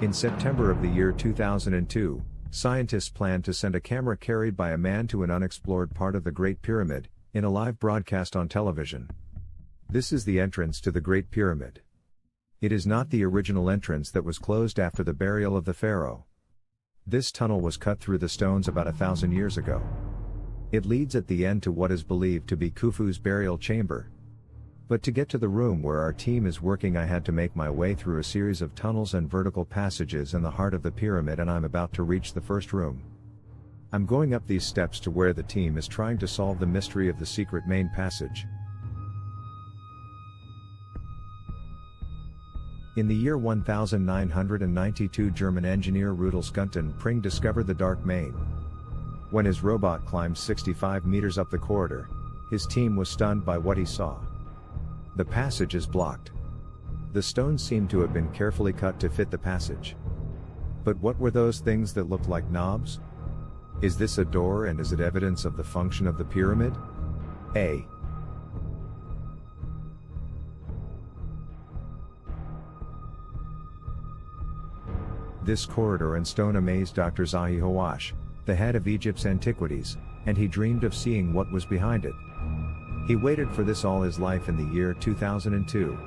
In September of the year 2002, scientists planned to send a camera carried by a man to an unexplored part of the Great Pyramid, in a live broadcast on television. This is the entrance to the Great Pyramid. It is not the original entrance that was closed after the burial of the pharaoh. This tunnel was cut through the stones about 1,000 years ago. It leads at the end to what is believed to be Khufu's burial chamber. But to get to the room where our team is working, I had to make my way through a series of tunnels and vertical passages in the heart of the pyramid, and I'm about to reach the first room. I'm going up these steps to where the team is trying to solve the mystery of the secret main passage. In the year 1992, German engineer Rudolf Pring discovered the dark main. When his robot climbed 65 meters up the corridor, his team was stunned by what he saw. The passage is blocked. The stones seem to have been carefully cut to fit the passage. But what were those things that looked like knobs? Is this a door, and is it evidence of the function of the pyramid? A. This corridor and stone amazed Dr. Zahi Hawass, the head of Egypt's antiquities, and he dreamed of seeing what was behind it. He waited for this all his life. In the year 2002,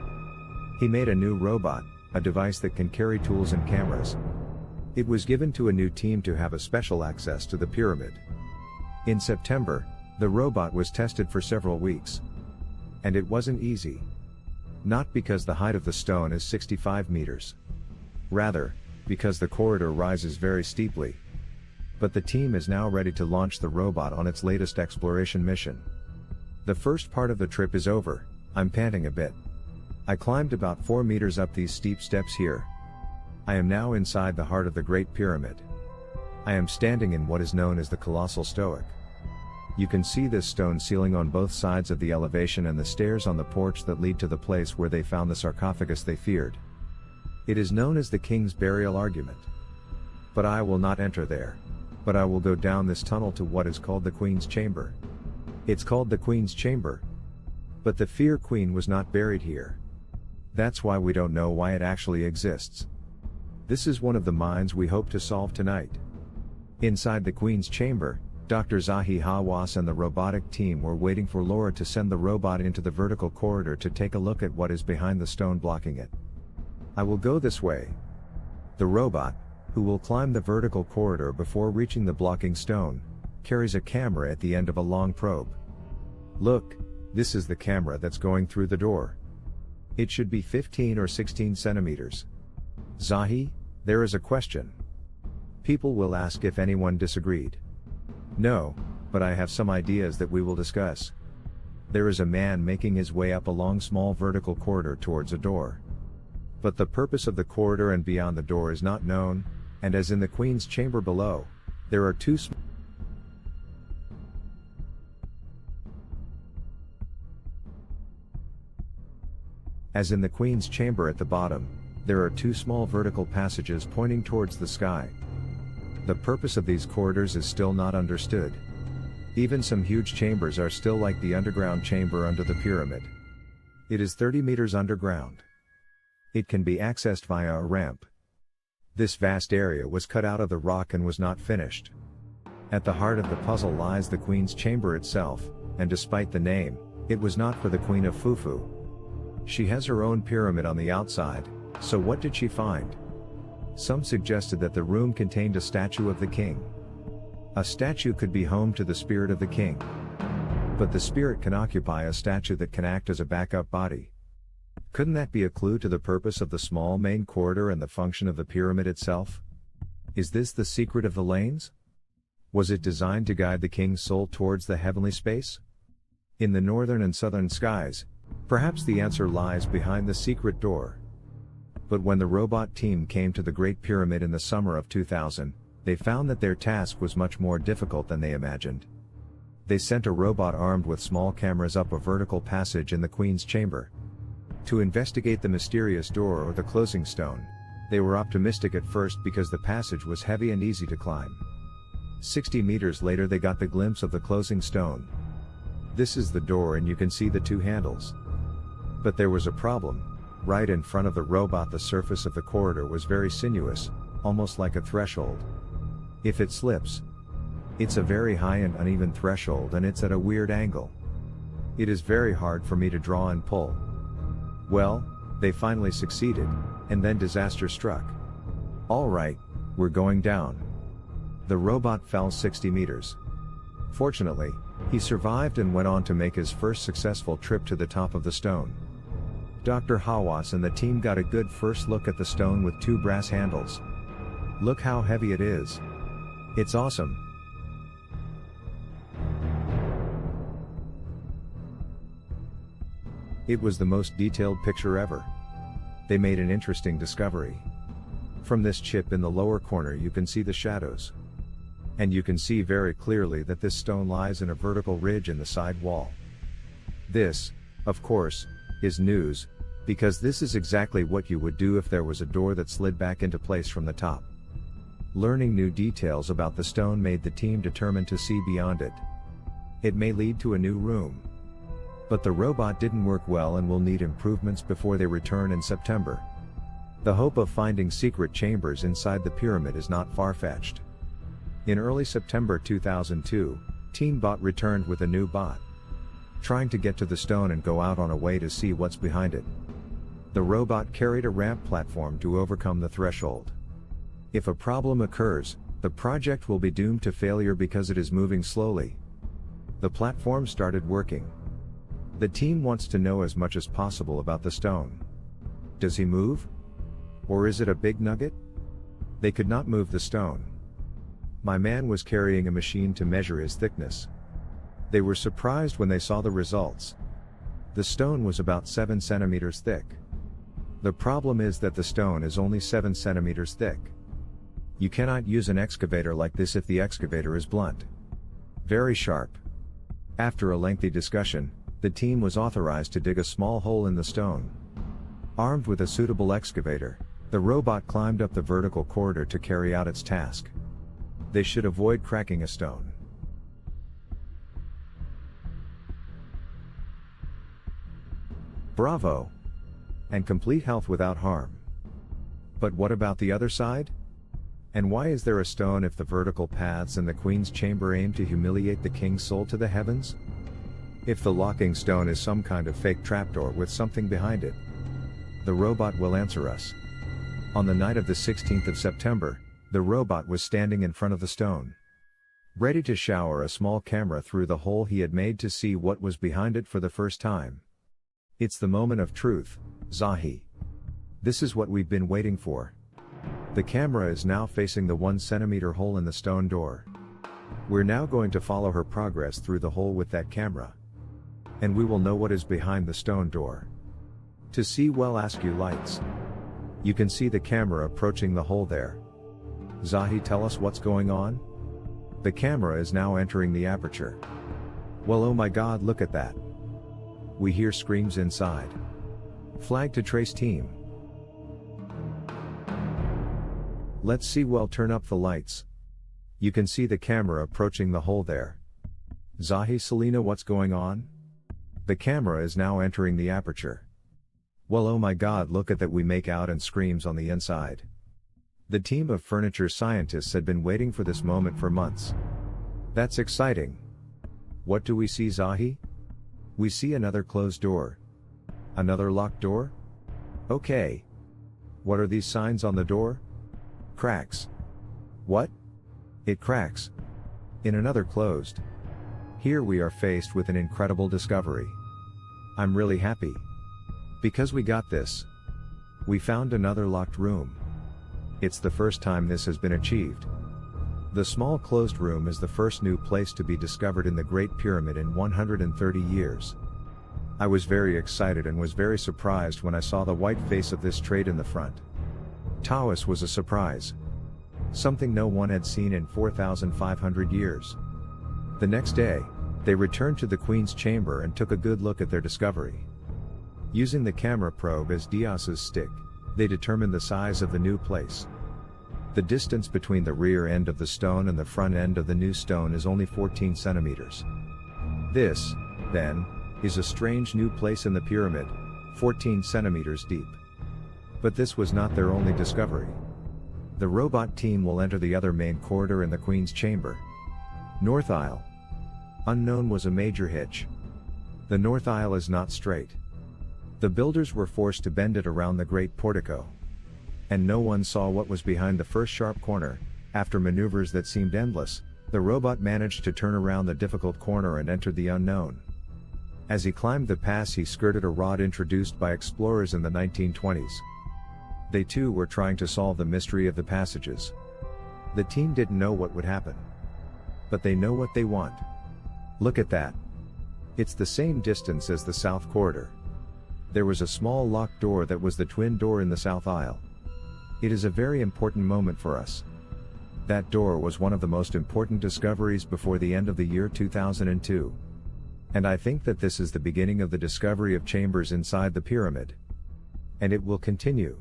he made a new robot, a device that can carry tools and cameras. It was given to a new team to have a special access to the pyramid. In September, the robot was tested for several weeks. And it wasn't easy. Not because the height of the stone is 65 meters. Rather, because the corridor rises very steeply. But the team is now ready to launch the robot on its latest exploration mission. The first part of the trip is over. I'm panting a bit. I climbed about 4 meters up these steep steps here. I am now inside the heart of the Great Pyramid. I am standing in what is known as the Colossal Stoic. You can see this stone ceiling on both sides of the elevation and the stairs on the porch that lead to the place where they found the sarcophagus they feared. It is known as the King's Burial Argument. But I will not enter there. But I will go down this tunnel to what is called the Queen's Chamber. It's called the Queen's Chamber. But the Fear Queen was not buried here. That's why we don't know why it actually exists. This is one of the minds we hope to solve tonight. Inside the Queen's Chamber, Dr. Zahi Hawass and the robotic team were waiting for Laura to send the robot into the vertical corridor to take a look at what is behind the stone blocking it. I will go this way. The robot, who will climb the vertical corridor before reaching the blocking stone, carries a camera at the end of a long probe. Look, this is the camera that's going through the door. It should be 15 or 16 centimeters. Zahi, there is a question. People will ask if anyone disagreed. No, but I have some ideas that we will discuss. There is a man making his way up a long small vertical corridor towards a door. But the purpose of the corridor and beyond the door is not known, and as in the Queen's Chamber below, there are two As in the Queen's Chamber at the bottom, there are two small vertical passages pointing towards the sky. The purpose of these corridors is still not understood. Even some huge chambers are still like the underground chamber under the pyramid. It is 30 meters underground. It can be accessed via a ramp. This vast area was cut out of the rock and was not finished. At the heart of the puzzle lies the Queen's Chamber itself, and despite the name, it was not for the Queen of Khufu. She has her own pyramid on the outside, so what did she find? Some suggested that the room contained a statue of the king. A statue could be home to the spirit of the king. But the spirit can occupy a statue that can act as a backup body. Couldn't that be a clue to the purpose of the small main corridor and the function of the pyramid itself? Is this the secret of the lanes? Was it designed to guide the king's soul towards the heavenly space? In the northern and southern skies, perhaps the answer lies behind the secret door. But when the robot team came to the Great Pyramid in the summer of 2000, they found that their task was much more difficult than they imagined. They sent a robot armed with small cameras up a vertical passage in the Queen's Chamber. To investigate the mysterious door or the closing stone, they were optimistic at first because the passage was heavy and easy to climb. 60 meters later they got the glimpse of the closing stone. This is the door and you can see the two handles. But there was a problem. Right in front of the robot, the surface of the corridor was very sinuous, almost like a threshold. If it slips, it's a very high and uneven threshold, and it's at a weird angle. It is very hard for me to draw and pull. Well, they finally succeeded, and then disaster struck. Alright, we're going down. The robot fell 60 meters. Fortunately, he survived and went on to make his first successful trip to the top of the stone. Dr. Hawass and the team got a good first look at the stone with 2 brass handles. Look how heavy it is. It's awesome. It was the most detailed picture ever. They made an interesting discovery. From this chip in the lower corner you can see the shadows. And you can see very clearly that this stone lies in a vertical ridge in the side wall. This, of course, is news, because this is exactly what you would do if there was a door that slid back into place from the top. Learning new details about the stone made the team determined to see beyond it. It may lead to a new room. But the robot didn't work well and will need improvements before they return in September. The hope of finding secret chambers inside the pyramid is not far-fetched. In early September 2002, Team Bot returned with a new bot, trying to get to the stone and go out on a way to see what's behind it. The robot carried a ramp platform to overcome the threshold. If a problem occurs, the project will be doomed to failure because it is moving slowly. The platform started working. The team wants to know as much as possible about the stone. Does he move? Or is it a big nugget? They could not move the stone. My man was carrying a machine to measure his thickness. They were surprised when they saw the results. The stone was about 7 centimeters thick. The problem is that the stone is only 7 centimeters thick. You cannot use an excavator like this if the excavator is blunt. Very sharp. After a lengthy discussion, the team was authorized to dig a small hole in the stone. Armed with a suitable excavator, the robot climbed up the vertical corridor to carry out its task. They should avoid cracking a stone. Bravo! And complete health without harm. But what about the other side? And why is there a stone if the vertical paths in the Queen's chamber aim to humiliate the King's soul to the heavens? If the locking stone is some kind of fake trapdoor with something behind it, the robot will answer us. On the night of the 16th of September, the robot was standing in front of the stone, ready to shower a small camera through the hole he had made to see what was behind it for the first time. It's the moment of truth, Zahi. This is what we've been waiting for. The camera is now facing the 1 centimeter hole in the stone door. We're now going to follow her progress through the hole with that camera. And we will know what is behind the stone door. To see well, ask you lights. You can see the camera approaching the hole there. Zahi, tell us what's going on? The camera is now entering the aperture. Well, oh my god, look at that. We hear screams inside. Flag to trace team. Let's see, well, turn up the lights. You can see the camera approaching the hole there. Zahi, Selena, what's going on? The camera is now entering the aperture. Well, oh my god, look at that, we make out and screams on the inside. The team of furniture scientists had been waiting for this moment for months. That's exciting. What do we see, Zahi? We see another closed door. Another locked door? Okay. What are these signs on the door? Cracks. What? It cracks. In another closed. Here we are faced with an incredible discovery. I'm really happy. Because we got this. We found another locked room. It's the first time this has been achieved. The small closed room is the first new place to be discovered in the Great Pyramid in 130 years. I was very excited and was very surprised when I saw the white face of this trade in the front. Taoist was a surprise. Something no one had seen in 4,500 years. The next day, they returned to the Queen's chamber and took a good look at their discovery. Using the camera probe as Dias's stick, they determined the size of the new place. The distance between the rear end of the stone and the front end of the new stone is only 14 centimeters. This, then, is a strange new place in the pyramid, 14 centimeters deep. But this was not their only discovery. The robot team will enter the other main corridor in the Queen's Chamber. North Aisle. Unknown was a major hitch. The North Aisle is not straight. The builders were forced to bend it around the Great Portico. And no one saw what was behind the first sharp corner. After maneuvers that seemed endless, the robot managed to turn around the difficult corner and entered the unknown. As he climbed the pass, he skirted a rod introduced by explorers in the 1920s. They too were trying to solve the mystery of the passages. The team didn't know what would happen. But they know what they want. Look at that. It's the same distance as the South Corridor. There was a small locked door that was the twin door in the South Aisle. It is a very important moment for us. That door was one of the most important discoveries before the end of the year 2002. And I think that this is the beginning of the discovery of chambers inside the pyramid. And it will continue.